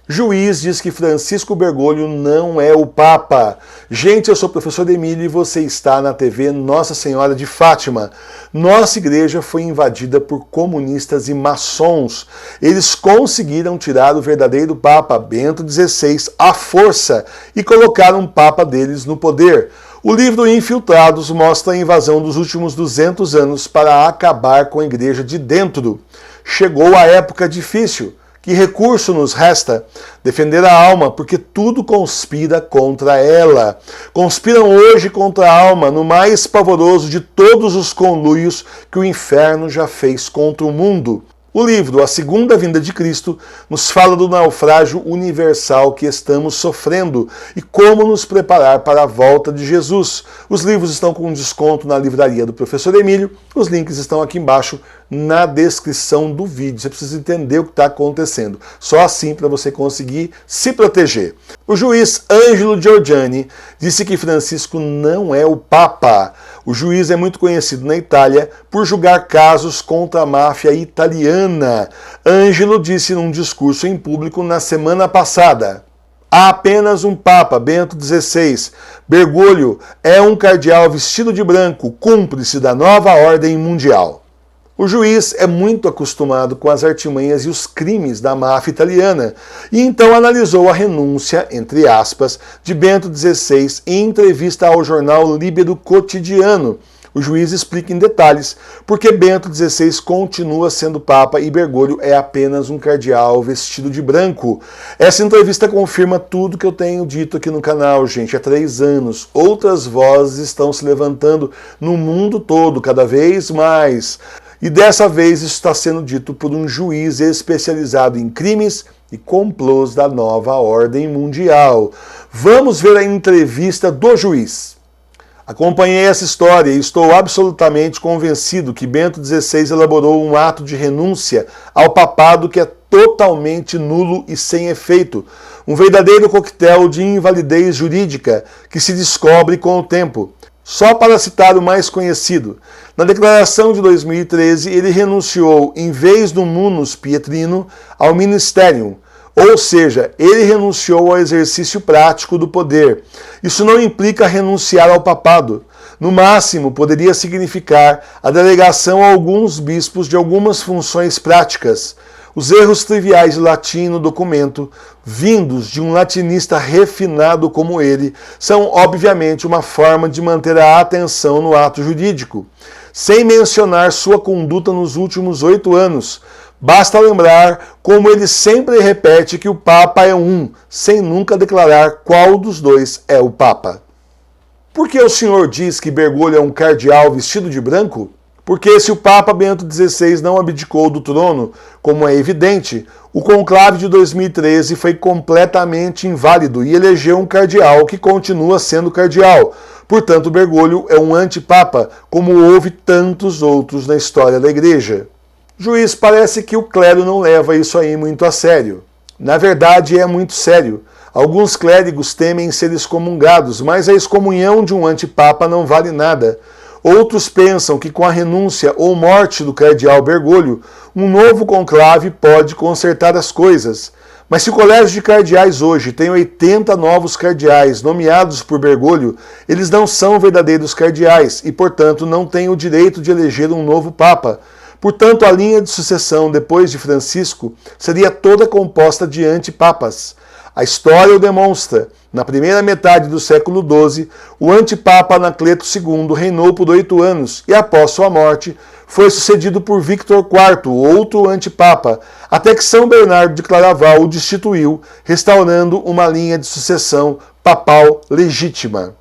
Juiz diz que Francisco Bergoglio não é o Papa. Gente, eu sou o professor Emílio e você está na TV Nossa Senhora de Fátima. Nossa igreja foi invadida por comunistas e maçons. Eles conseguiram tirar o verdadeiro Papa, Bento XVI, à força e colocaram um Papa deles no poder. O livro Infiltrados mostra a invasão dos últimos 200 anos para acabar com a igreja de dentro. Chegou a época difícil. Que recurso nos resta? Defender a alma, porque tudo conspira contra ela. Conspiram hoje contra a alma, no mais pavoroso de todos os conluios que o inferno já fez contra o mundo. O livro A Segunda Vinda de Cristo nos fala do naufrágio universal que estamos sofrendo e como nos preparar para a volta de Jesus. Os livros estão com desconto na livraria do professor Emílio. Os links estão aqui embaixo na descrição do vídeo. Você precisa entender o que está acontecendo. Só assim para você conseguir se proteger. O juiz Angelo Giorgiani disse que Francisco não é o Papa. O juiz é muito conhecido na Itália por julgar casos contra a máfia italiana. Angelo disse num discurso em público na semana passada: há apenas um Papa, Bento XVI. Bergoglio é um cardeal vestido de branco, cúmplice da nova ordem mundial. O juiz é muito acostumado com as artimanhas e os crimes da máfia italiana e então analisou a renúncia, entre aspas, de Bento XVI em entrevista ao jornal Libero Quotidiano. O juiz explica em detalhes porque Bento XVI continua sendo Papa e Bergoglio é apenas um cardeal vestido de branco. Essa entrevista confirma tudo que eu tenho dito aqui no canal, gente, há 3 anos. Outras vozes estão se levantando no mundo todo, cada vez mais. E dessa vez isso está sendo dito por um juiz especializado em crimes e complôs da nova ordem mundial. Vamos ver a entrevista do juiz. Acompanhei essa história e estou absolutamente convencido que Bento XVI elaborou um ato de renúncia ao papado que é totalmente nulo e sem efeito. Um verdadeiro coquetel de invalidez jurídica que se descobre com o tempo. Só para citar o mais conhecido, na declaração de 2013 ele renunciou, em vez do munus pietrino, ao ministerium, ou seja, ele renunciou ao exercício prático do poder. Isso não implica renunciar ao papado. No máximo, poderia significar a delegação a alguns bispos de algumas funções práticas. Os erros triviais de latim no documento, vindos de um latinista refinado como ele, são obviamente uma forma de manter a atenção no ato jurídico. Sem mencionar sua conduta nos últimos 8 anos, basta lembrar como ele sempre repete que o Papa é um, sem nunca declarar qual dos dois é o Papa. Por que o senhor diz que Bergoglio é um cardeal vestido de branco? Porque se o Papa Bento XVI não abdicou do trono, como é evidente, o conclave de 2013 foi completamente inválido e elegeu um cardeal que continua sendo cardeal. Portanto, Bergoglio é um antipapa, como houve tantos outros na história da igreja. Juiz, parece que o clero não leva isso aí muito a sério. Na verdade, é muito sério. Alguns clérigos temem ser excomungados, mas a excomunhão de um antipapa não vale nada. Outros pensam que com a renúncia ou morte do cardeal Bergoglio, um novo conclave pode consertar as coisas. Mas se o colégio de cardeais hoje tem 80 novos cardeais nomeados por Bergoglio, eles não são verdadeiros cardeais e, portanto, não têm o direito de eleger um novo papa. Portanto, a linha de sucessão depois de Francisco seria toda composta de antipapas. A história o demonstra. Na primeira metade do século XII, o antipapa Anacleto II reinou por 8 anos e, após sua morte, foi sucedido por Victor IV, outro antipapa, até que São Bernardo de Claraval o destituiu, restaurando uma linha de sucessão papal legítima.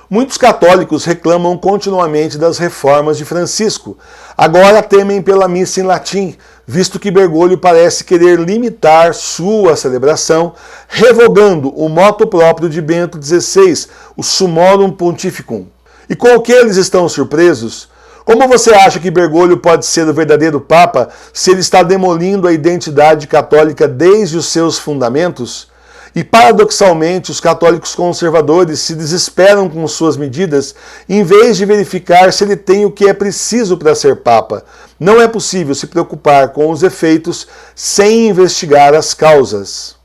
Muitos católicos reclamam continuamente das reformas de Francisco. Agora temem pela missa em latim, visto que Bergoglio parece querer limitar sua celebração, revogando o moto próprio de Bento XVI, o Summorum Pontificum. E com o que eles estão surpresos? Como você acha que Bergoglio pode ser o verdadeiro Papa se ele está demolindo a identidade católica desde os seus fundamentos? E, paradoxalmente, os católicos conservadores se desesperam com suas medidas em vez de verificar se ele tem o que é preciso para ser Papa. Não é possível se preocupar com os efeitos sem investigar as causas.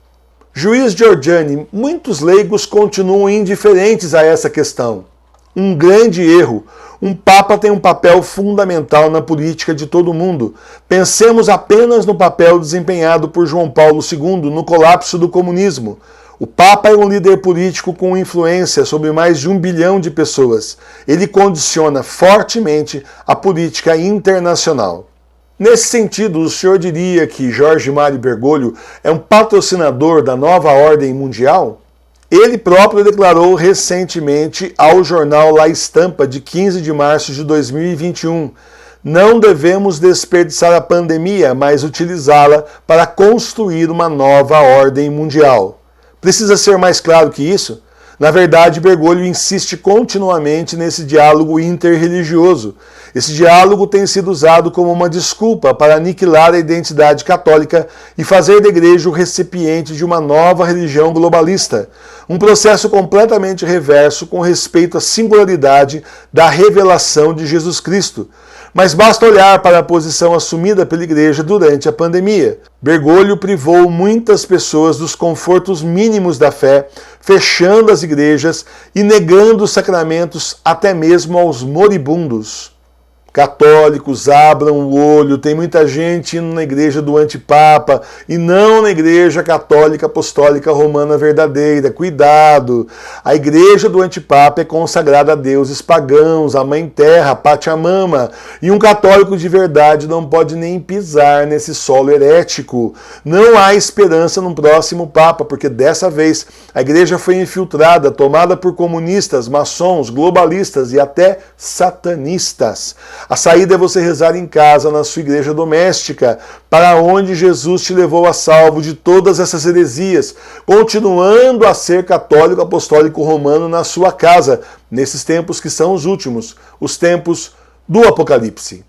Juiz Giorgiani, muitos leigos continuam indiferentes a essa questão. Um grande erro. Um Papa tem um papel fundamental na política de todo mundo. Pensemos apenas no papel desempenhado por João Paulo II no colapso do comunismo. O Papa é um líder político com influência sobre mais de 1 bilhão de pessoas. Ele condiciona fortemente a política internacional. Nesse sentido, o senhor diria que Jorge Mário Bergoglio é um patrocinador da nova ordem mundial? Ele próprio declarou recentemente ao jornal La Estampa, de 15 de março de 2021, não devemos desperdiçar a pandemia, mas utilizá-la para construir uma nova ordem mundial. Precisa ser mais claro que isso? Na verdade, Bergoglio insiste continuamente nesse diálogo interreligioso. Esse diálogo tem sido usado como uma desculpa para aniquilar a identidade católica e fazer da igreja o recipiente de uma nova religião globalista. Um processo completamente reverso com respeito à singularidade da revelação de Jesus Cristo. Mas basta olhar para a posição assumida pela igreja durante a pandemia. Bergoglio privou muitas pessoas dos confortos mínimos da fé, fechando as igrejas e negando os sacramentos até mesmo aos moribundos. Católicos, abram o olho, tem muita gente indo na igreja do antipapa e não na igreja católica apostólica romana verdadeira. Cuidado! A igreja do antipapa é consagrada a deuses pagãos, a mãe terra, a Pachamama, e um católico de verdade não pode nem pisar nesse solo herético. Não há esperança no próximo papa, porque dessa vez a igreja foi infiltrada, tomada por comunistas, maçons, globalistas e até satanistas. A saída é você rezar em casa, na sua igreja doméstica, para onde Jesus te levou a salvo de todas essas heresias, continuando a ser católico apostólico romano na sua casa, nesses tempos que são os últimos, os tempos do Apocalipse.